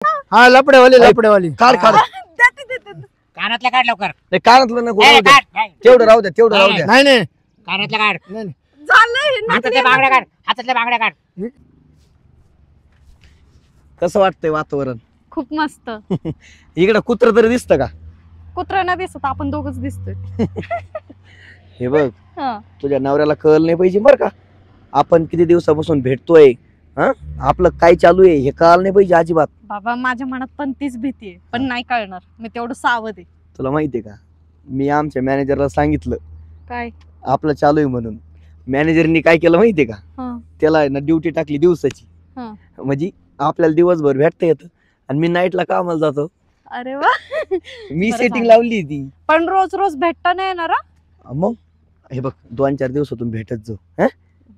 हा लपडेवाली काढ कानातलं काढ लवकर. नाही कानातलं नको ए, राहू द्या. काढ, नाही. तेवढं राहू द्या तेवढं राहू द्या. नाही कानातलं काढ. हातातल्या झालंय बांगड्या काढ. हातातल्या बांगड्या काढ. कसं वाटतंय वातावरण? खूप मस्त. इकडं कुत्र तरी दिसतं का? कुत्रा नाही दिसत, आपण दोघच दिसतोय. हे बघ हं. तुझ्या नवऱ्याला कळलं नाही पाहिजे बरं का, आपण किती दिवसापासून भेटतोय. हा आपलं काय चालू आहे हे कळलं नाही पाहिजे अजिबात. बाबा माझ्या मनात पण तीच भीती आहे, पण नाही कळणार, मी तेवढं सावध आहे. तुला माहितीये का, मी आमच्या मॅनेजरला सांगितलं काय? आपलं चालू आहे म्हणून. मॅनेजरनी काय केलं माहितीये का, हं. त्याला ना ड्युटी टाकली दिवसाची. हं. म्हणजे आपल्याला दिवसभर भेटता येतं आणि मी नाईटला कामाला जातो. अरे वा. मी बरं सेटिंग झालं. लावली ती. पण रोज रोज भेटता नाही येणार हा? मग हे बघ 2-4 दिवसातून भेटत जाऊ.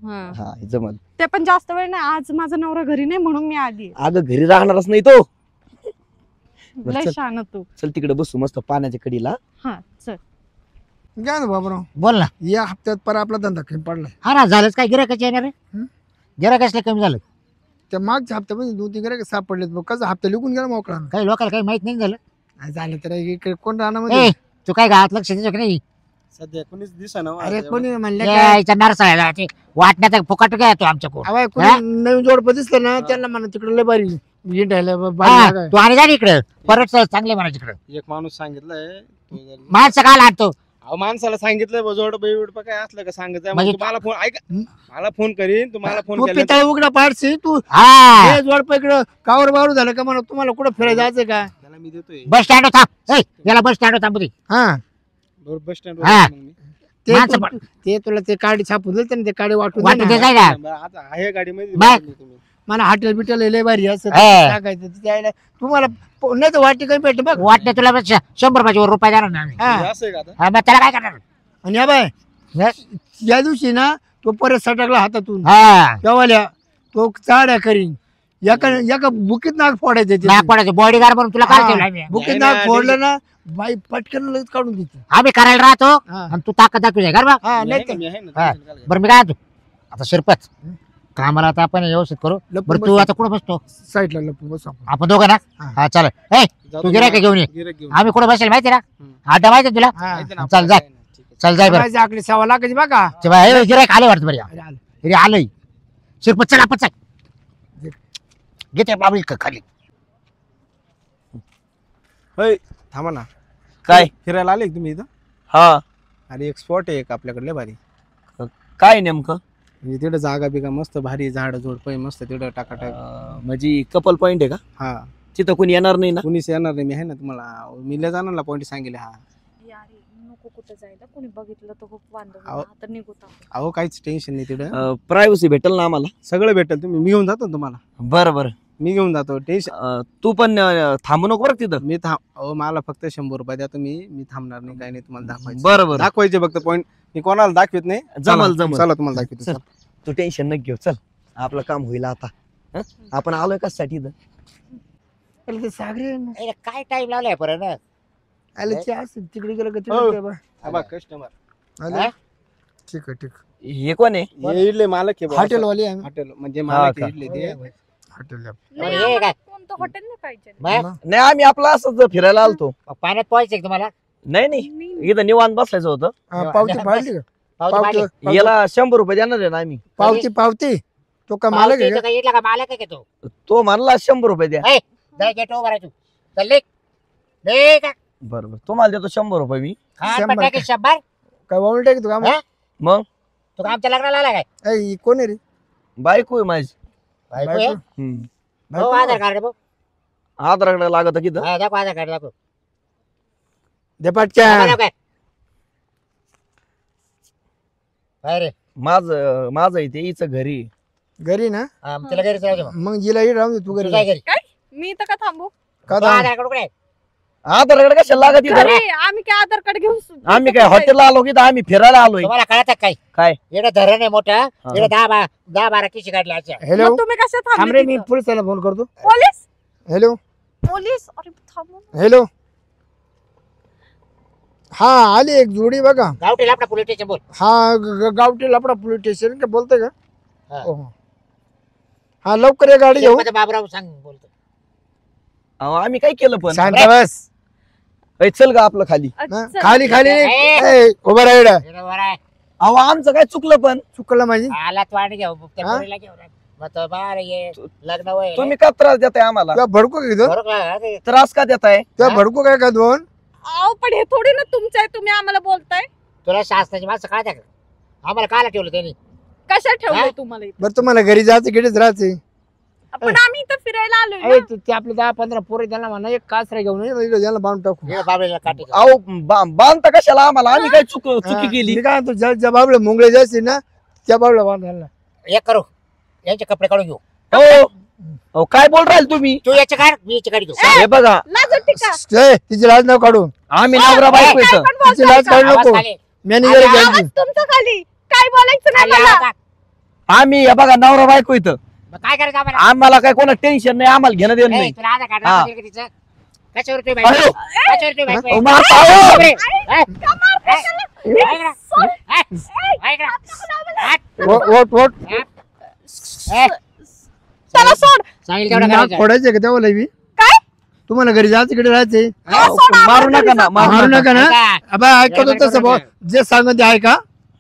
हं. हा जमल. ते पण जास्त वेळ नाही, आज माझा नवरा घरी नाही म्हणून मी आली. अगं घरी राहणारच नाही तो. बरं, लय चल. शान तू. चल तिकडे बसू मस्त पाण्याच्या कडीला. हा चल. काय ना बाबराव, बोल ना. या हप्त्यात पर आपला धंदा कमी पडलाय. हा ना, झालंच काय गिरायकाचे येणार आहे. हं? गिरायक असलं कमी झालं. त्या मागच्या हप्त्यामध्ये 2-3 गिरायक सापडलेत, मग कसं हप्ता लिहून गेला मोकळा. काही लोकांना काही माहित नाही झालं. झालं तर इकडे कोण राहणार ए, मध्ये? तू काय गावात लक्ष देतो की नाही? सध्या कोणीच दिसेना. अरे कोणी म्हणलं ए, काय? इथं नरसाळ्याला ते वाटण्याचा फुकट काय तो आमच्या कोण. अवाय, कोणी हा? नवीन जोडपं दिसलं ना त्यांना म्हणा तिकडे लय बारी हिंडायला हा, बारी जागा तू आणि जा इकडे परत चांगले म्हणा तिकडे. एक माणूस सांगितलंय तो जर- माणसं का आणतो? अहो माणसाला सांगितलंय जोड बिड काय असलं का सांगायचं म्हणजे- तुम्हाला फोन ऐका मला फोन करीन तुम्हाला फोन तू केला पितळ उघडा पाडशी तू हा, हे जोडपं इकडं कावर बारू झालं का म्हणा तुम्हाला कुठं फिरायला जायचं का? त्याला मी देतोय बस स्टँड थांब. ए, याला बस स्टँड थांबू दे. हा बस स्टँड हा. ते माणसं तू- ते तुला ते काडी छापून देते ना, ते काडी वाटून वाटून दे दे ना. जाय ना. आता आहे गाडीमध्ये बाय. बसून तुम्ही. मला हॉटेल बिटेल लय भारी असं हे. टाकायचं त्याला तुम्हाला नाही तर वाटी कमी भेटते बघ. वाटणे तुला बस 100 रुपयाचे वर रुपये देणार नाही. हा. हे असं आहे का आता हा, मग त्याला काय करणार? आणि या बाय हे? या दिवशी ना तो परत सटकला हातातून हा, तेव्हा तो चाड्या करीन एका बुकीत नाक फोडायचं ते. नाक पडायचं बॉडीगार्ड म्हणून तुला काय हा. ठेवलं आम्ही? बुकीत नाही नाक ना, फोडलं ना बाई पटकन लगेच काढून देते. आम्ही करायला राहतो हा. आणि तू ताकद दाखवू का बा? हा मी नाही आहे ना, तर मी आहे ना, हा. tension काय बरं मी काय म्हणतो, आता शिरपत कामाला आता आपण व्यवस्थित करू. लपून बरं तू बस. आता कुठं बसतो? साईडला लपून बसू आपण. आपण दोघं ना. हा. हा चालेल. ए, जाऊ तू दे गिरायक मला. घेऊन ये. गिऱ्हाईक घेऊन आम्ही कुठं बसेल माहिती ना? हम्म. अड्डा माहिती ना तुला? हा. माहिती ना, चल, आपल्याला जाय. काय नाही, ठीक आहे. चल जाय बरं. माझी आकडी 1.25 लाखाची बघा. गिरायक आले वाटतं बरं या. अरे आलं. अरे आलंय. शिरपत चल आपण चल. घेते बाबी खाली. होय, थांबा ना. काय? फिरायला आले का तुम्ही इथं? हा अरे एक स्पॉट आहे एक आपल्याकडे भारी. काय नेमकं? म्हणजे तिकडे जागा बिगा मस्त भारी झाड झोडप मस्त तिकडे टाकाटाक. म्हणजे कपल पॉइंट आहे का? हा तिथं कोणी येणार नाही ना? कुणीच येणार नाही. मी आहे ना तुम्हाला मी लय जाणार पॉईंट सांगितले. हा नको कुठं जायला, कोणी बघितलं तर खूप वांदो अहो. आता निघू आपण. अहो काहीच टेन्शन नाही तिकडं. प्रायव्हसी भेटेल ना आम्हाला? सगळं भेटेल. तुम्ही मी घेऊन जातो ना तुम्हाला. बरं बरं. मी घेऊन जातो टेन्शन. तू पण थांबू नको बरं तिथं. मी अहो मला फक्त 100 रुपये द्या तुम्ही. मी थांबणार नाही काही नाही तुम्हाला दाखवायचं. बरं बरं. दाखवायचे फक्त पॉईंट. मी कोणाला दाखवत नाही. जमल, चला, जमल. चला तुम्हाला दाखवतो. चल. तू टेन्शन न घेऊ. चल आपलं काम होईल आता. हं? आपण आलोय कशासाठी इथं? अरे ते सागरे ए, काय टाइम लावलाय परत? आले ते असं तिकडे गेलं का हो. तिकडे बा. हा कस्टमर आले. हा? ठीक आहे ठीक. हे कोण आहे? हे इडले मालक आहे बुवा. हॉटेल वाले आम्ही. हॉटेल म्हणजे हा मालक का? आहे इडले ते. हॉटेल नाही, हे आम्हाला काय? कोणतं हॉटेल नाही पाहिजे. मग? नाही आम्ही आपला असंच फिरायला आलतो. पाण्यात पोहायचं का तुम्हाला? नाही नाही इथं निवांत बसायचं होतं. पावती फाडली का? पावती पाडली? पावती याला 100 रुपये देणार आहे ना आम्ही. पावती तो का मालक आहे पावतीचं का? काय इडला का मालक आहे का तो? तो म्हणला 100 रुपये द्या. ए, जरा गेट उभा राहा तू. चल ले. ले का? बरोबर तुम्हाला देतो 100 रुपये मी. खान 100 पट्टा की 100? काय वावून टाकी तू का हा? मग तू का आमच्या लग्नाला आला काय? ही कोण आहे रे? बायको आहे माझी. बायको आहे? हम्म. हो, आधार कार्ड भाऊ. आधार लागत किती? हा, दाखव आधार कार्ड दाखव. दे पटक्या. दाखव काय? काय रे? माझं आहे ते हिचं घरी. घरी ना हा, मग तिला घरीच राहू दे मग. मग जिला इकडे राहून दे तू तू घरी. काय घरी? काय मी तर का थांबू? का तो थांब? आधार कार्ड कुठे आहे? आधार कशाला लागत इथं? अरे आम्ही काय आधार कार्ड घेऊन आम्ही काय हॉटेलला आलो की आम्ही फिरायला आलोय. तुम्हाला कळत काय? काय? इकडे धरण आहे मोठं. इकडे 10-12 किशी काढल्या अशा. हॅलो मग तुम्ही कशा थांब थांबले रे मी तिथं? पोलिसाला फोन करतो. पोलीस हॅलो पोलीस अरे थांबू ना. हॅलो हा आली एक जोडी बघा. गावठी आपला पोलीस स्टेशन बोल. हा गावठी लपडा पोलीस स्टेशन का बोलतोय का? हा. हो. हा लवकर या गाडी घेऊ. शिरपत बाबराव सांग बोलतो. अहो, आम्ही काय केलं पण शांत बस ए, चल गा आपलं खाली हा, चल. खाली खाली ए. ए, उभं राहिड बरोबर आहे. अहो आमचं काय चुकलं पण चुकलं माझी आला तू आणि घेऊ त्या हा? पोरीला घेऊन मग तो बाहेर ये लग्न होईल तुम्ही का त्रास देताय आम्हाला तुला भडकू काय दोन बरोबर आहे. त्रास का देताय तुला भडकू काय का दोन अहो पण हे थोडी ना तुमचं आहे, तुम्ही आम्हाला बोलताय. तुला शासनाची माणसं काय द्या आम्हाला कायला ठेवलं त्यांनी कशा ठेवलंय हा? तुम्हाला इथं? बरं तुम्हाला घरी जायचं गेलीच राहायचे पण आम्ही इथं फिरायला आलोय ना. ते आपले 10-15 पोरे त्यांना म्हणा एक कासरा घेऊन ये, इकडे याला बांधून टाकू हे बाबळीला काठी अहो बांधता कशाला आम्हाला आम्ही काय चुकी केली मी काय म्हणतो ज्या बाबले मुंगळे जायचे ना त्या बाबला बांधायला एक करू यांचे कपडे काढून घेऊ हो अहो, काय बोल राहील तुम्ही तू याचे काढ मी याची काढी घेऊ हे बघा लाज वाटते का? ए, तिची लाज नाव काढू आम्ही नवरा बायको काय येतं पण तिची बोलताय लाज का? काढू आवाज नको खाली. मॅनेजर आवाज घ्यायची आवाज तुमचा खाली काय बोलायचं नाही खाली मला. आवाज काढ. आम्ही हे बघा नवरा बायको येतं मग काय करायचं आम्हाला आम्हाला काय कोणा टेन्शन नाही आम्हाला घेणं देणं ए, नाही तुला आधार कार्ड हा. दाखवतील का तिचं? कशावर तुम्ही बायको? अयो. कशावर तुम्ही बायको? अहो, मारता, अहो. बापरे. ए, ए, ऐक ना. ए, ऐक ना. हट. वोट वोट ए, चला सोड. सांगेल तेवढं नाक करायचं. फोडायचे का तेव्हा लवी काय तुम्हाला घरी जायचं इकडे राहायचे हा? मारू नका ना मारू नका ना ऐका. अबा ऐकतो तसं भाऊ जे सांगत ते ऐका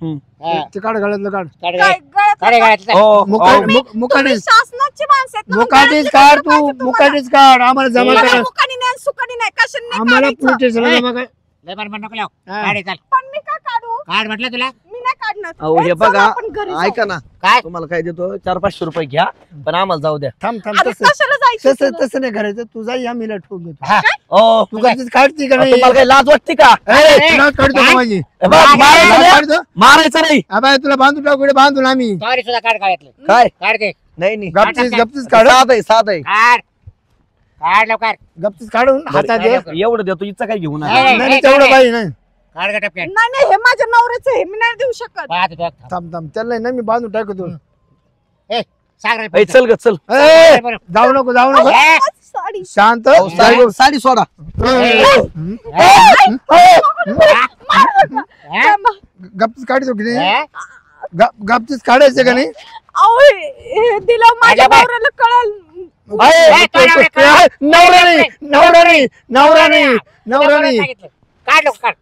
हा. ते काढ गळ्यातलं काढ काढ काय रे. गळ्यात काढ रे, नका. गळ्यातलं. हो, मुका- हो. मुक- तुम्ही मुकाटीस शासनाची माणसं आहेत ना, मग मुकाटीस गळ्यातलं काढ कसं तू पाहिजे तुम्हाला? मुकाटीस काढ आम्हाला जमा मला कर मुकानी नाही आणि सुकानी नाही कशाने नाही आम्हाला काढायचं. पोलीस स्टेशनला जमा कर लय बरं नको लाव. हा. काढ हे, चाल. पण मी का काढू? काढ म्हटलं तुला मी नाही काढणार. अहो ए, हे चला बघा आपण घरी जाऊ. ऐका ना काय तुम्हाला काय देतो 400-500 रुपये घ्या पण आम्हाला जाऊ द्या थांब थांब अरे तसं कशाला जायचं तसं तुला? तसं नाही करायचं तू जाई आम्ही ठोक देतो हा. ओ तू कधीच काढती का नाही तुम्हाला काही लाज वाटते का ए, तुला काढतो का माझी हे बघ, काय? मारायचं नाही, काढतो मारायचं नाही अबा तुला बांधून टाकू इकडे बांधून आम्ही सॉरी सुद्धा काढ गळ्यातलं काय काढ ते नाही नाही गपचीस गपचीस काढ साध आहे साध आहे काढ काढ लवकर गपचीस काढून हातात दे बरं. एवढं देतो इथं काय घेऊन नाही, नाही नाही, तेवढं पाहिजे नाही काढ गटप काढ नाही नाही हे माझ्या नवऱ्याचं आहे मी नाही देऊ शकत. पाहतो तो थांब. थांब थांब त्याला नाही मी बांधून टाकतो ए सांग रे चल ग चल ए, बरं. जाऊ नको जाऊ नको ए, साडी शांत अहो, साडी सोडा हा? गपचीस काढतो की नाही ए, गपचीस काढायचं का नाही अहो हे दिलं माझ्या अरे बाय. नवऱ्याला कळल. ए, तो नवरा काढ. नवरा नाही नवरा नाही नवरा नाही नवरा नाही सांगितलं. काढ लवकर काढ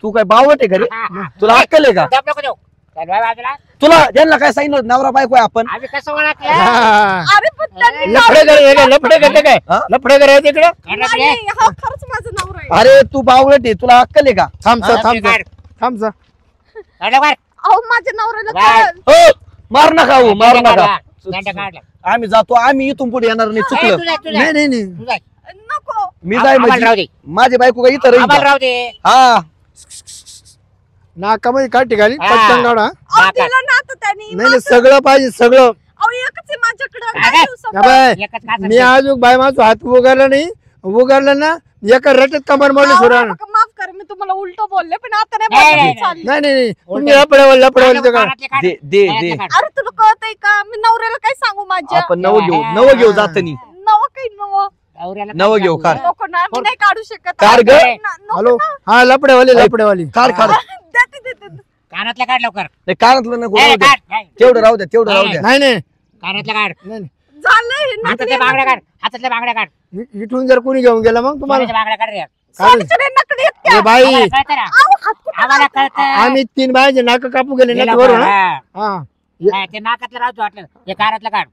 तू काय बावट आहे घरी हा, हा. तुला अक्कल आहे का दम नको देऊ चल बाय बाजूला तुला यांना काय सांगितलं नवरा बायको आहे आपण आम्ही कसं ओळखलं हा. अरे पण त्यांनी लफडे करायचे लफडे करते काय हा? लफडे करायचे इकडे काढ लवकर, नाही, ए. हा खरंच माझा नवरा आहे. अरे तू बावट आहे तुला अक्कल आहे का थांब हा, थांब काढ. थांब काढ लवकर. अहो माझ्या नवऱ्याला बाय. कळल. हो मार नका हो मार दंड नका काढ, दंड काढ. आम्ही जातो आम्ही इथून पुढे येणार नाही ए, चुकलं तू जाय, तू जाय, नाही नाही नाही तू जाय. नको मी जाय आम्हाला राहू म्हणजे दे माझी बायको का इथं आम्हाला राहील राहू दे हा नाकामध्ये काठी घाली हा. पटकन काढा अहो काढ. दिलं ना आता त्यांनी नाही नाही सगळं पाहिजे सगळं अहो एकच आहे माझ्याकडं काय? काय देऊ समोर? या बाय एकच काच मी आज बाय माझा हात उगारला नाही उगारला ना एका रटत कमर मोडलं अहो, सुरा नका, माफ कर मी तुम्हाला उलट बोलले पण आता नाही नाही, बोलले, नाही, मी चालले. नाही नाही नाही तुम्ही उलटं. लपडवाली तर का कानातले काढ. दे दे कानातले दे काढ. अरे तुला कळतंय का मी नवऱ्याला काय सांगू माझ्या आपण नवं घेऊ जातनी नवं काही नवं नवऱ्याला नवं घेऊ, काढ. नको ना मी नाही काढू शकत काढ ग. नको हॅलो ना. हा लपडेवाली काढ काढ देते, देते. कानातलं काढ लवकर नाही कानातलं नको ए, राहू द्या काढ, काढ. तेवढं राहू द्या तेवढं राहू द्या नाही नाही कानातलं काढ नाही, झालंय हे हातातल्या नकली बांगड्या काढ हातातल्या बांगड्या काढ नाही. इथून जर कोणी घेऊन गेला मग तुम्हाला सोन्याच्या बांगड्या काढ रे सोन्याचे नाही, नकली आहेत ए त्या. बाई आम्हाला कळतं ना अहो, हात कुठं आम्हाला लावता? कळतं आम्ही 3 बायाचे नाक कापू गेले हे ना लवकर, वरून हा. हा हा, ते नाकातलं राहतो वाटलं हे कानातलं काढ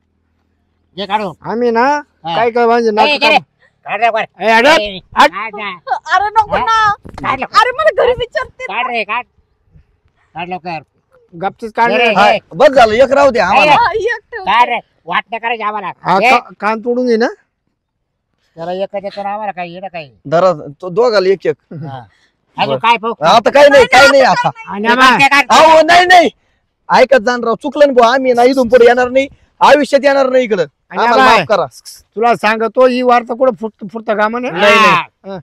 हे काढू आम्ही ना हा. काय काय माझे ए, नाक घे रे. काढ लवकर ए, अडक. ए, हट. काढ ना. अरे नको हा? ना काढ लवकर अरे मला घरी विचारते काढ रे काढ काढ लवकर गपचीच काढ घे रे, हा, घे. बस झालं एक राहू द्या आम्हाला हा, एक ठेव. काढ रे वाटण्या करायची आम्हाला हा घे. कान तोडून घे ना त्याला एक देतो ना आम्हाला काही येणं काही धरा तो दोघाला एक हा. अजून काय पाहू आता काही नाही काही नाही आता आणि ते आम्हा- काढ, ते काढ. अहो नाही नाही ऐकत जाण राव चुकलं ना भाऊ आम्ही ना इथून पुढे येणार नाही आयुष्यात येणार नाही इकडं आणि आम्हाला आम्हा- माफ करा तुला सांगतो ही वार्ता कुठं फुटता कामा नाही नाही, नाही. हा.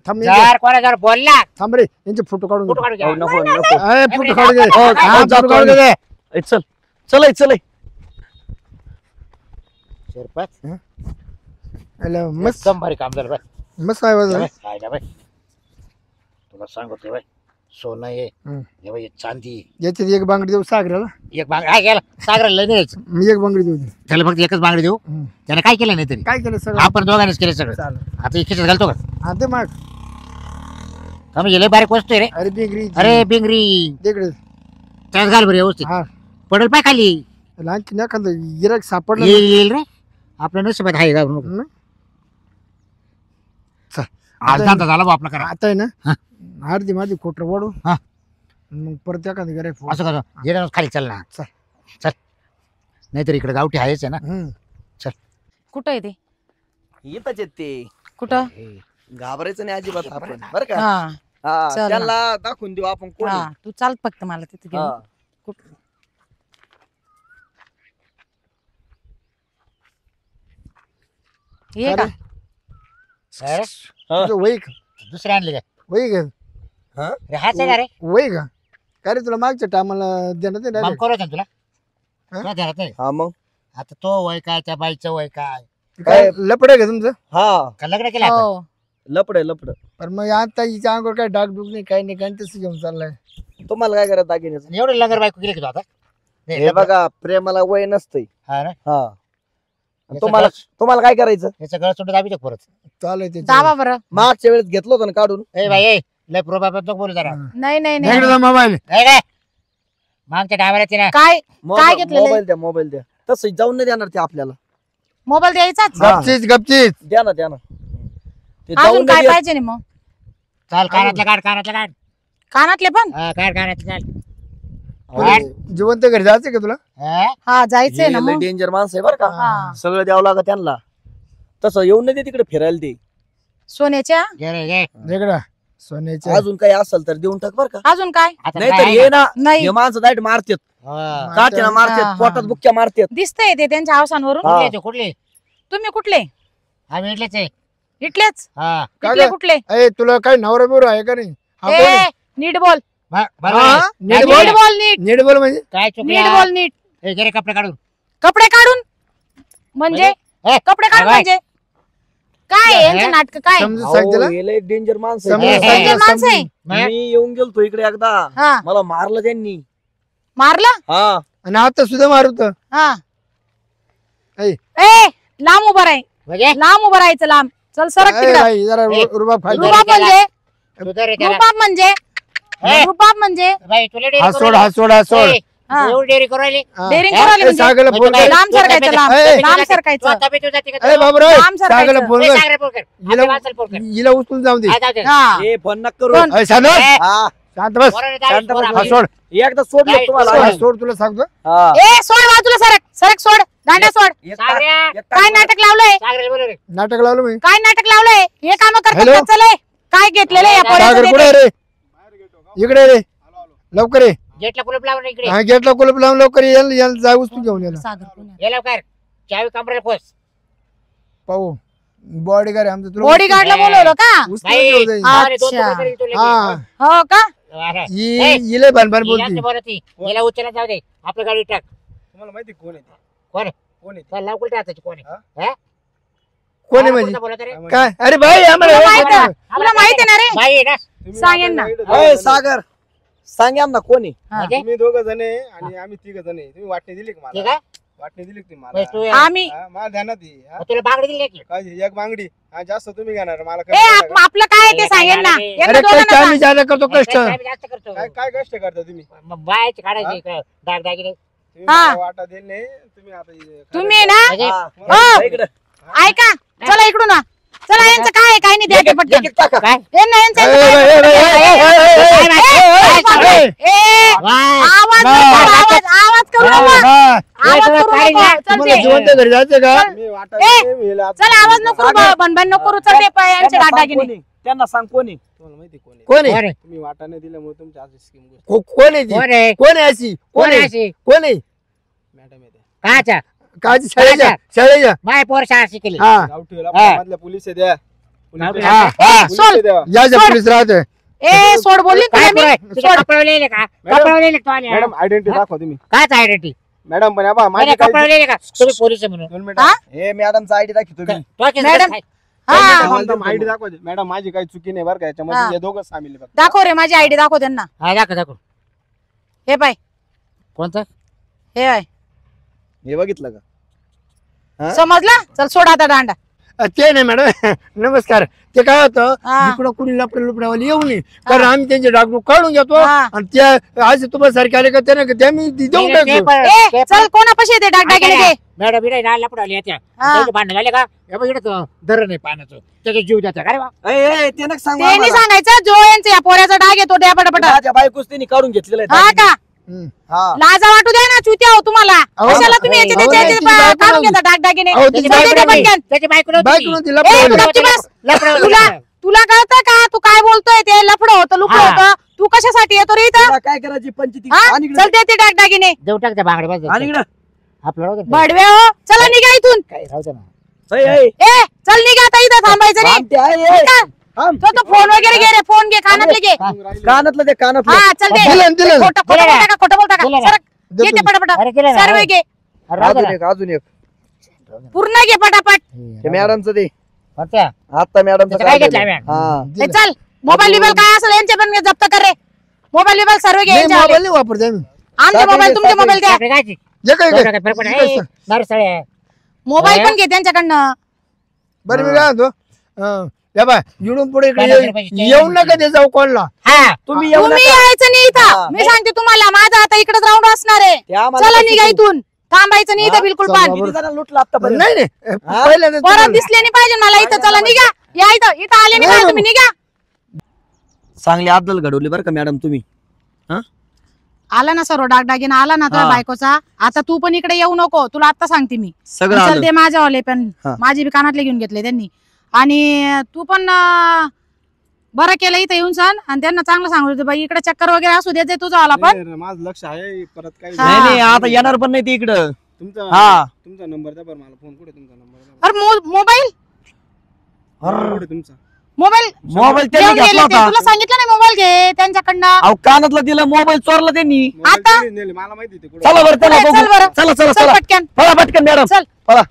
थांब जर कोणा जर बोलला थांब रे यांचे फोटो काढून फोटो घे. काढू अहो, घ्या. नको नको ए, फोटो काढून घे हो, हा, हो, फोटो जातो काढून घे. ए, चल चल चल शिरपत हॅलो, मस्त एकदम भारी काम झालं बाय मस्त आहे बघ. काय ना बाय तुला सांगतो बाय सोनं आहे हं. हे बाई, चांदी आहे. याच्यात एक बांगडी देऊ सागराला एक बांगडी हा गेला सागराला लय द्यायचं मी एक बांगडी देऊ दे. त्याला फक्त एकच बांगडी देऊ हं. त्याने काय केलं नाही तरी काय केलं सगळं आपण दोघांनीच केलं सगळं चालेल आता इकडे घालतो का हा ते मग आम्ही गेले बारीक वस्तू आहे रे अरे बिंगरी अरे बिंगरी तिकडे त्यात घाल बरं व्यवस्थित हा पडेल पाय खाली आणखी एखादं गिराक सापडलं येईल रे आपल्या नशिबात आहे का नको. ना. चल. आज धंदा झाला बा आपला करा आता आहे ना हा. अर्धी माझी खोटर वाढू हा. मग परत एखादं गिराक असं कसं गेल्या खाली चल ना चल. चल नाहीतर इकडे गावठी आहेच आहे ना कुठं आहे ते येतच आहेत ते कुठं घाबरायचं नाही अजिबात आपण बरं का हा हा चल ना. त्यांना दाखवून देऊ आपण कोण आहे. हा तू चाल फक्त मला तिथे घेऊन हा. कुठं ये का अरे, हा. वही का दुसरे आणले काय वही का अरे हाच आहे का रे वही का काय रे तुला मागच्या टायमाला देण्यात आहे मग direct? करू तुला हा? तुला ध्यानात नाही हा मग आता तो वय काय त्या बाईचं वय काय काय लपड आहे का तुमचं हा का लग्न केलं आता? हो लपड पण मग आता हिच्या अंगावर काय डाग डुग नाही काही नाही काही तसं घेऊन चाललाय तुम्हाला काय करत दागिन्याचं आणि एवढे लंगर बायको गेली की तू आता नाही, हे लग्न- बघा प्रेमाला वय नसतंय हा ना? हा याचं तुम्हाला गळ- तुम्हाला काय करायचं याचं गळ सोडून दाबी परत चालय ते दाबा बरं मागच्या वेळेस घेतलं होतं ना काढून ए बाई ए लय प्रोबाबत नको बोलू जरा नाही नाही नाही मोबाईल ए रे मागच्या डायव्हरची ना काय काय घेतलेलं आहे? मोबाईल द्या तसं जाऊन नाही देणार ते आपल्याला मोबाईल द्यायचाच हा. गपचीच द्या ना ते अजून जाऊन काय नाही देत. पाहिजे नाही मग चाल कानातलं काढ कानातले पण हा, काढ कानातलं काढ जिवंत घरी जायचं का तुला हा? हा जायचंय ना मग डेंजर माणसं आहे बरं का हा. सगळं द्यावं लागत त्यांना तसं येऊन नाही दे तिकडे फिरायला ते सोन्याच्या घे रे घे वेगळा सोन्याच्या अजून काही असेल तर देऊन टाक बरं का अजून काय आता नाही काय तर आहे ये का? ना नाही हे माणसं डायरेक्ट मारतात हा. काठीला हा, मारतात हा. पोटात बुक्क्या मारतात दिसतंय ते त्यांच्या अवसांवरून हा. कुठले तू कुठले तुम्ही कुठले आम्ही इथलेच आहे इटलेच हा काय इटले काय? कुठले ए तुला काय नवरा बिवरा आहे का नाही हा, बोल. ए नीट बोल बरोबर हा? आहे. नीट काय बोल. नीट बोल नीट नीट बोल म्हणजे काय नीट चुकलं बोल नीट ए घे रे कपडे काढून कपडे काढून म्हणजे ए, कपडे काढून बाय. म्हणजे काय हे? यांचं नाटक काय समजून सांग तिला डेंजर माणसं समजून आहे. हे, सांग हे, तिला, माणसं आहे. समजून. मग? मी येऊन गेलतो इकडे एकदा हा मला मारलं त्यांनी मारलं हा आणि आता सुद्धा मारुत हा ऐ. ए लांब उभं राही म्हणजे लांब उभं राहायचं लांब चल सरक तिकडं जरा रुबाब खाली रुबाब. रुबाब म्हणजे तू तर रे त्याला. रुबाब म्हणजे ए. रुबाब म्हणजे बाई तुला डेअरी हा करू सोड राहिली? हा सोड हा सोड ए, हा. एवढी डेअरी करू राहिली हा. डेअरिंग हा? करू आली ए, म्हणजे सागरला फोन कर लांब सरकायचं लांब ए. लांब सरकायचं तू आता बी तुझा तिकडे ए बाबराव लांब सरकायचं. सागरला फोन ए, कर सागरे फोन कर. हिला- आपल्या माणसाला फोन कर. हिला उचलून जाऊ दे हा, जाऊ दे. हा ए फोन नका करू कोण? ए, शांत बस. ए, हा शांत बस पोराने शांत direct बस. पोरं हा आपली. सोड एकदा सोडलं नाही, तुम्हाला हा, सोड. सोड तुला सांगतो हा. ए सोड बाजूला सरक सरक सोड दांडा सोड एक सागऱ्या. टाक- एक काय टाक- नाटक लावलंय सागरेला बोलव रे. नाटक लावलं मी काय नाटक लावलंय हे काम करतात हॅलो? का? चले काय घेतलेलं आहे या सागर पोराचं सागर ते? कुठे आहे रे इकडे रे लवकर ये गेटला कुलूप लावून इकडे हा गेटला कुलूप लावून लवकर ये याला जा वस्तू घेऊन याला सागर पुण्यात. ये लवकर चावी कमरेला पोस पाहू बॉडी गाडी आमचं तुला बॉडीगार्डला बोलवलं का वस्तू बाई. घेऊन जाईल. हा. अरे, दोन अच्छा. तुकडे तरी तुला हा घे. हो का अरे, ही ए, हिला भानभान ही जास्त बोलती बोलत ती. हिला उचलत जाऊ दे आपल्या गाडी टाक तुम्हाला माहिती कोण आहे ते? कोण आहे? कोण आहे ते? चल लवकर टाकायची कोण आहे? हा? कोण आहे मला म्हणजे कोणतं बोलत रे? काय म्हणते? काय अरे भाई आम्हाला तुला हे माहित सांग. आहे? तुला माहिती आहे ना रे बाई आहे ना तुम्ही सांगेन ना. आता इकडे ए, दोघं जण सागर सांगा ना कोणी हा. म्हणजे? तुम्ही दोघं जण आहे आणि आम्ही तिघ जण आहे. तुम्ही वाटणी दिली का ठीक मला आहे वाटणी दिली का तुम्ही म्हणजे मला तू आम्ही हा, मला ध्यानात आहे. हा? मग तुला बांगडी दिली की काय एक बांगडी हा जास्त तुम्ही घेणार मला ए कमी नाही का? आपलं काय आहे ते सांगेन ना अरे, यांना अरे दोघांना कष्ट सांग. आम्ही ज्यादा करतो कष्ट आम्ही जास्त करतो काय काय कष्ट करता तुम्ही मग बायची काढायची इकडं, दागदागिने तुम्ही हा. मला वाटा दिली नाही तुम्ही आता हे- तुम्ही ना म्हणजे हा. हो. इकडे. ऐका चला इकडून ना चला यांचं काय आहे, काय नाही द्या ते पटकन एक टाका. काय यांना यांचं ए, काय ए, आहे, ए, पटकन ए, द्या. ए, ए, ए, ए, ए, ए, ए, वाय. आवाज नाही. नको, आवाज करू हा, नका हा. आवाज तुला करू काढीन नको ना. चल तुम्हाला ते. जिवंत घरी जायचं का मी वाटा ए, दिली, मी हिला आता- चल आवाज नको करू, बनबन नको करू चल ते पाय यांचे त्यांना सांग दागिने कोणी. त्यांना सांग कोणी तुम्हाला माहिती कोण आहे कोण आहे कोण आहे? तुम्ही वाटा नाही दिल्यामुळे तुमच्या आज स्कीम कोण आहे ती कोण आहे? कोण आहे अशी कोण कोण आहे आहे अशी? कोण आहे मॅडम येते काचा काची शाळेच्या शाळेच्या माय पोर शाळा शिकली हा गावठीला हा. मधल्या पोलीस आहे द्या गावठी- हा हा पोलीस आहे द्या. या ज्या पोलीस राहते ए सोड बोलली ना काय तुला पोर आहे? मी तुझे कपडे लिहिले का मॅडम. कपडे लिहिले का तू मॅडम आयडेंटिटी दाखवा तुम्ही काच आयडेंटिटी मॅडम पण आबा माझी कपडे काही लिहिले का तुम्ही पोलीस आहे म्हणून 2 हा? मिनिट हे मॅडमचा आयडी दाखव तुम्ही तो केस मॅडम. काय? आयडी दाखवा मॅडम, माझी काही चुकी नाही बरं का हा. याच्यामध्ये, हे दोघं सामील आहे फक्त. दाखव रे माझी आयडी दाखव त्यांना. हा दाखव दाखव. हे पाय, कोणतं? हे आहे. हे बघितलं का? हा? समजला? चल सोड आता दांडा. ते नाही मॅडम नमस्कार. ते काय होतं हा. इकडं कुणी लपड्या लुपड्यावाली येऊ नये कारण आम्ही त्यांचे डाकू काढून घेतो हा. आणि त्या आज तुम्हाला सारखे आले का त्याने ते आम्ही देऊन ते टाकतो. पण- ए ते चल कोणापाशी येते डागडागिने ते? मॅडम इकडे ना लपडावली येत्या. हा. त्याचे भांडण झाले का हे बघ इकडे धरण नाही पाण्याचं, त्याचा जीव द्यायचा का रे बा? ते नका सांगू ते नाही आम्हाला. सांगायचं जो यांचा या पोऱ्याचा डाग येतो द्या पटापट. माझ्या बायकोच त्यांनी काढून घेतलेला आहे हा दागिने. का? हम्म. हा. लाजा वाटू द्या ना चुत्या हो तुम्हाला. अहो, कशाला तुम्ही याचे अहो, त्याचे नाही, याचे ती बायको काढून नव्हती. घेता डागडागिने? अहो, ती चल बायको दे नव्हती. पटकन. त्याची बायको नव्हती. बायको नव्हती, ए, लपडवाली. तुला ती बस. लफडं तुला तुला कळतं का तू काय बोलतोय? ते लफडं होतं लुपडं हा. होतं. तू कशासाठी येतो रे इथं? तुला काय करायची पंचायती? हा? आणि इकडे- चल दे ते डागडागिने. देऊ टाक त्या बांगडे बस. आणि इकडे. आपलं राहू दे ना. बडवे हो चला निघा इथून. काय राहू दे ना. ऐ, ऐ. ए चल निघा आता इथं थांबायचं नाही. थांब ते, ऐ, ऐ. निघा. थांब. तो फोन वगैरे घे रे. फोन घे कानातले घे. कानातलं ते कानातलं. हा चल दे. दिलं, दिलं. खोटं खोटं बोलता का? खोटं बोलता दिलं का? ना. सरक. घे ते पटापट. अरे दिलं ना. सर्व घे. अरे राहू दे अजून ना. एक अजून एक. पूर्ण घे पटापट. ते मॅडमचं ते कोणत्या? आता मॅडमचं त्याचं काय घेतलंय मॅम? हा. ए, चल मोबाईल बिबाईल काय असेल यांचे पण जप्त कर रे. मोबाईल बिबाईल सर्व घे नाही, यांच्यावाले. मोबाईल नाही वापरते आम्ही. आमचे मोबाईल तुमचे मोबाईल द्या. आपली गायची. जे काही एवढं काय फरक पडत नाही. ए, नरसळे आहे. मोबाईल पण घे त्यांच्याकडनं. बरं मी काय म्हणतो या बाय इकडून पुढे इकडे 50 रुपयाची येऊ नका ते जाऊ कोणला. हा. तुम्ही येऊ तुम्ही नका. यायचं नाही हा. इथं. मी सांगते तुम्हाला माझं आता इकडेच राऊंड असणार आहे. ते आम्हाला चला कसं निघा तू- इथून. थांबायचं नाही इथं हा, बिलकुल चल पण. बाबा. किती जणांना लुटलं आतापर्यंत? नाही नाही हा? पहिल्यांदा परत तुम्हाला- दिसले नाही पाहिजे मला इथं. चला निघा. या इथं इथं आले नाही पाहिजे तुम्ही निघा. चांगली अद्दल घडवली बरं का मॅडम तुम्ही. आला ना सर्व डागडागिना आला ना तुझ्या हा. बायकोचा. आता तू पण इकडे येऊ नको. तुला आता सांगते मी. सगळं चल आलं. ते माझ्यावाले पण हा. माझी बी कानातले घेऊन घेतले त्यांनी. आणि तू पण बरं केलं इथं येऊन सांग. आणि त्यांना चांगलं सांगू दे बाई इकडे चक्कर वगैरे असू दे तुझं आला पण. नाही, माझं लक्ष आहे परत काही हा. नाही नाही आता येणार पण नाही ते इकडं. तुमचा हा. तुमचा नंबर द्या बरं मला. फोन कुठे तुमचा नंबर द्या अरे मोबाईल बरं. कुठे तुमचा? मोबाईल मोबाईल त्यांनी घेऊन गेले घेतला ते. होता. तुला सांगितलं नाही मोबाईल घे त्यांच्याकडनं. अहो कानातला दिला मोबाईल चोरला त्यांनी. मोबाईल आता? त्यांनी नेले, मला माहिती ते कुठे. चला बरं चला चल बघू. बरं. चला चला चल चला पटकन. पळा पटकन मॅडम चल. पळा.